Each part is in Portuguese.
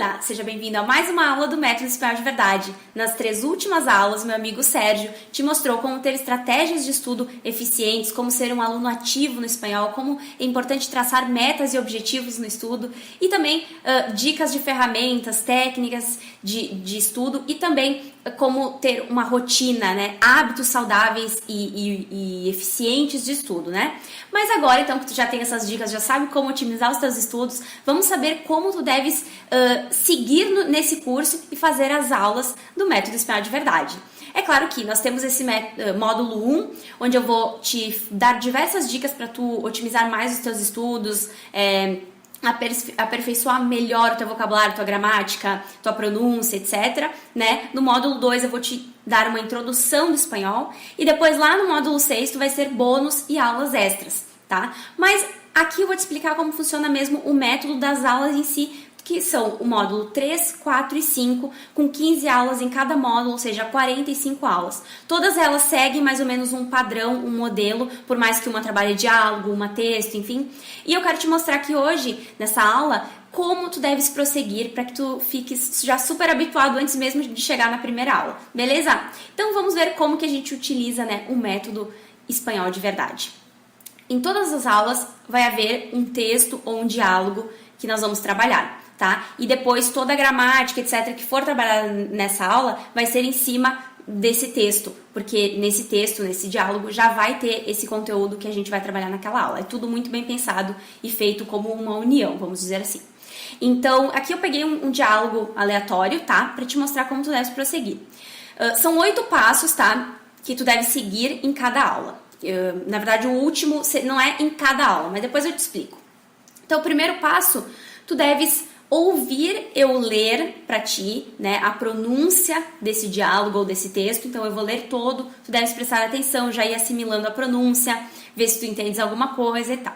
Olá, seja bem-vindo a mais uma aula do Método Espanhol de Verdade. Nas 3 últimas aulas, meu amigo Sérgio te mostrou como ter estratégias de estudo eficientes, como ser um aluno ativo no espanhol, como é importante traçar metas e objetivos no estudo e também dicas de ferramentas, técnicas de estudo e também como ter uma rotina, né? Hábitos saudáveis e eficientes de estudo, né? Mas agora, então, que tu já tem essas dicas, já sabe como otimizar os teus estudos, vamos saber como tu deves seguir nesse curso e fazer as aulas do Método Espanhol de Verdade. É claro que nós temos esse módulo 1, onde eu vou te dar diversas dicas para tu otimizar mais os teus estudos, aperfeiçoar melhor o teu vocabulário, tua gramática, tua pronúncia, etc. Né? No módulo 2 eu vou te dar uma introdução do espanhol e depois lá no módulo 6 tu vai ser bônus e aulas extras, tá? Mas aqui eu vou te explicar como funciona mesmo o método das aulas em si, que são o módulo 3, 4 e 5, com 15 aulas em cada módulo, ou seja, 45 aulas. Todas elas seguem mais ou menos um padrão, um modelo, por mais que uma trabalhe diálogo, uma texto, enfim. E eu quero te mostrar aqui hoje, nessa aula, como tu deves prosseguir para que tu fiques já super habituado antes mesmo de chegar na primeira aula, beleza? Então vamos ver como que a gente utiliza, né, o método espanhol de verdade. Em todas as aulas vai haver um texto ou um diálogo que nós vamos trabalhar. Tá? E depois toda a gramática, etc., que for trabalhada nessa aula vai ser em cima desse texto, porque nesse texto, nesse diálogo, já vai ter esse conteúdo que a gente vai trabalhar naquela aula. É tudo muito bem pensado e feito como uma união, vamos dizer assim. Então, aqui eu peguei um diálogo aleatório, tá? Para te mostrar como tu deve prosseguir. São 8 passos, tá? Que tu deve seguir em cada aula. Na verdade, o último não é em cada aula, mas depois eu te explico. Então, o primeiro passo, tu deves ouvir eu ler para ti, né, a pronúncia desse diálogo ou desse texto. Então eu vou ler todo, tu deves prestar atenção, já ir assimilando a pronúncia, ver se tu entendes alguma coisa e tal.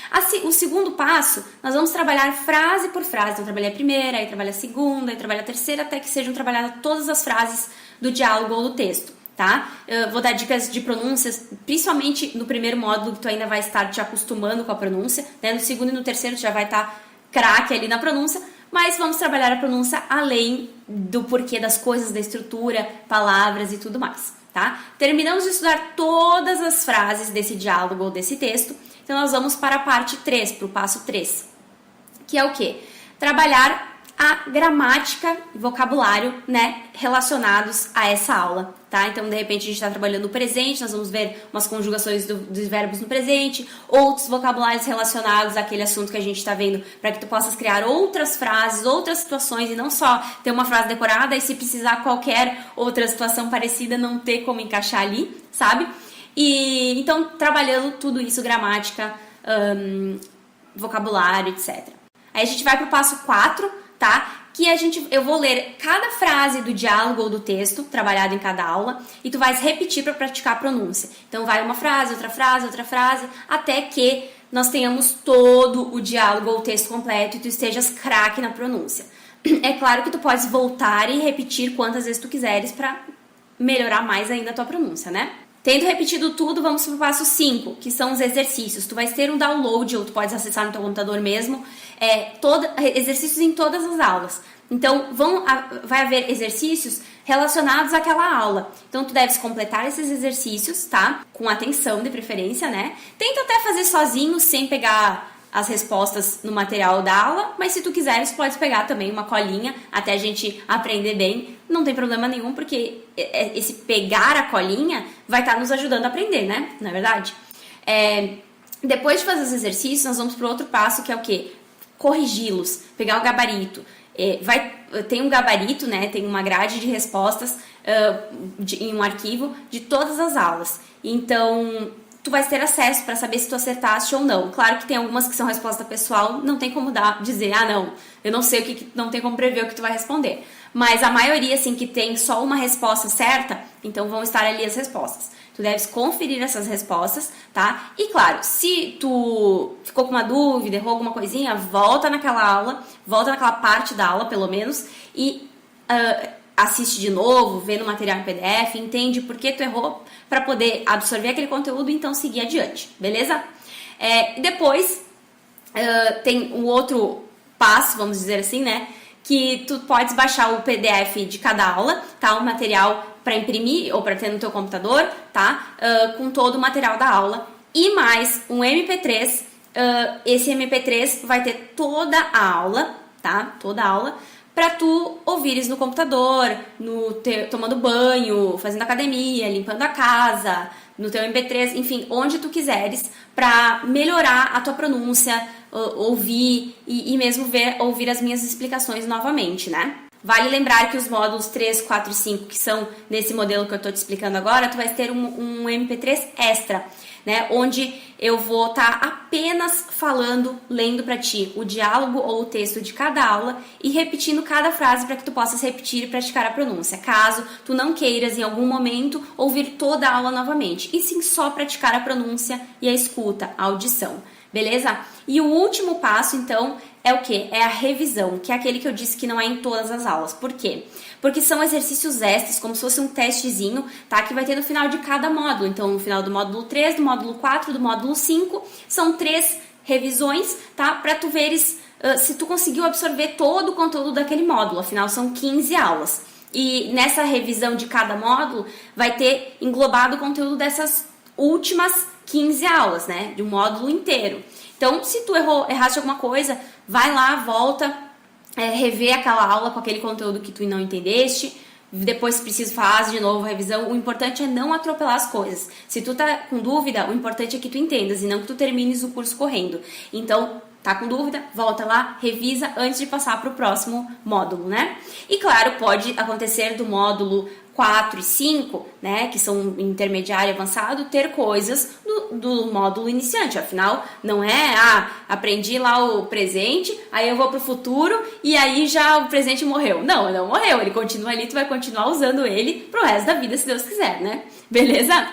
Assim, o segundo passo, nós vamos trabalhar frase por frase. Então eu trabalhei a primeira, aí trabalhei a segunda, aí trabalhei a terceira, até que sejam trabalhadas todas as frases do diálogo ou do texto, tá? Eu vou dar dicas de pronúncias, principalmente no primeiro módulo, que tu ainda vai estar te acostumando com a pronúncia, né? No segundo e no terceiro tu já vai estar craque ali na pronúncia, mas vamos trabalhar a pronúncia além do porquê das coisas, da estrutura, palavras e tudo mais, tá? Terminamos de estudar todas as frases desse diálogo ou desse texto, então nós vamos para a parte 3, para o passo 3, que é o quê? Trabalhar a gramática e vocabulário, né, relacionados a essa aula, tá? Então, de repente, a gente está trabalhando no presente, nós vamos ver umas conjugações dos verbos no presente, outros vocabulários relacionados àquele assunto que a gente está vendo, para que tu possas criar outras frases, outras situações, e não só ter uma frase decorada, e se precisar qualquer outra situação parecida, não ter como encaixar ali, sabe? E, então, trabalhando tudo isso, gramática, vocabulário, etc. Aí a gente vai para o passo 4, tá? Que eu vou ler cada frase do diálogo ou do texto, trabalhado em cada aula, e tu vais repetir para praticar a pronúncia. Então vai uma frase, outra frase, até que nós tenhamos todo o diálogo ou o texto completo e tu estejas craque na pronúncia. É claro que tu podes voltar e repetir quantas vezes tu quiseres para melhorar mais ainda a tua pronúncia, né? Tendo repetido tudo, vamos para o passo 5, que são os exercícios. Tu vais ter um download, ou tu podes acessar no teu computador mesmo, exercícios em todas as aulas. Então, vai haver exercícios relacionados àquela aula. Então, tu deves completar esses exercícios, tá? Com atenção, de preferência, né? Tenta até fazer sozinho, sem pegar as respostas no material da aula, mas se tu quiseres, pode pegar também uma colinha até a gente aprender bem, não tem problema nenhum, porque esse pegar a colinha vai estar nos ajudando a aprender, né? Não é verdade? Depois de fazer os exercícios, nós vamos para o outro passo, que é o quê? Corrigi-los, pegar o gabarito. Tem um gabarito, né? Tem uma grade de respostas em um arquivo de todas as aulas. Então, tu vais ter acesso para saber se tu acertaste ou não. Claro que tem algumas que são resposta pessoal, não tem como dizer, não, eu não sei não tem como prever o que tu vai responder. Mas a maioria, assim, que tem só uma resposta certa, então vão estar ali as respostas. Tu deves conferir essas respostas, tá? E claro, se tu ficou com uma dúvida, errou alguma coisinha, volta naquela aula, volta naquela parte da aula, pelo menos, e assiste de novo, vê no material em PDF, entende por que tu errou, para poder absorver aquele conteúdo e então seguir adiante, beleza? Depois, tem um outro passo, vamos dizer assim, né? que tu podes baixar o PDF de cada aula, tá? O material para imprimir ou para ter no teu computador, tá? Com todo o material da aula. E mais um MP3. Esse MP3 vai ter toda a aula, tá? Toda a aula, para tu ouvires no computador, tomando banho, fazendo academia, limpando a casa, no teu MP3, enfim, onde tu quiseres, para melhorar a tua pronúncia, ouvir e mesmo ouvir as minhas explicações novamente, né? Vale lembrar que os módulos 3, 4 e 5, que são nesse modelo que eu tô te explicando agora, tu vai ter um MP3 extra, né? Onde eu vou estar apenas falando, lendo para ti o diálogo ou o texto de cada aula e repetindo cada frase para que tu possas repetir e praticar a pronúncia, caso tu não queiras em algum momento ouvir toda a aula novamente, e sim só praticar a pronúncia e a escuta, a audição, beleza? E o último passo, então, é o quê? É a revisão, que é aquele que eu disse que não é em todas as aulas. Por quê? Porque são exercícios extras, como se fosse um testezinho, tá? Que vai ter no final de cada módulo. Então, no final do módulo 3, do módulo 4, do módulo 5, são 3 revisões, tá? Pra tu veres se tu conseguiu absorver todo o conteúdo daquele módulo. Afinal, são 15 aulas. E nessa revisão de cada módulo, vai ter englobado o conteúdo dessas últimas 15 aulas, né? De um módulo inteiro. Então, se tu erraste alguma coisa, vai lá, volta, rever aquela aula com aquele conteúdo que tu não entendeste. Depois, se preciso, faz de novo a revisão. O importante é não atropelar as coisas. Se tu tá com dúvida, o importante é que tu entendas e não que tu termines o curso correndo. Então, tá com dúvida? Volta lá, revisa antes de passar para o próximo módulo, né? E claro, pode acontecer do módulo 4 e 5, né, que são intermediário e avançado, ter coisas do módulo iniciante. Afinal, não é, aprendi lá o presente, aí eu vou pro futuro e aí já o presente morreu. Não, não morreu, ele continua ali, tu vai continuar usando ele pro resto da vida, se Deus quiser, né? Beleza?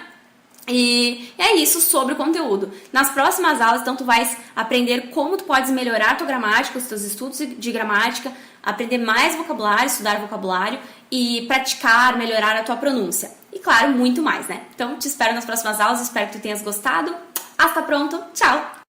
E é isso sobre o conteúdo. Nas próximas aulas, então, tu vais aprender como tu podes melhorar a tua gramática, os teus estudos de gramática, aprender mais vocabulário, estudar vocabulário e praticar, melhorar a tua pronúncia. E claro, muito mais, né? Então, te espero nas próximas aulas, espero que tu tenhas gostado. Hasta pronto, tchau!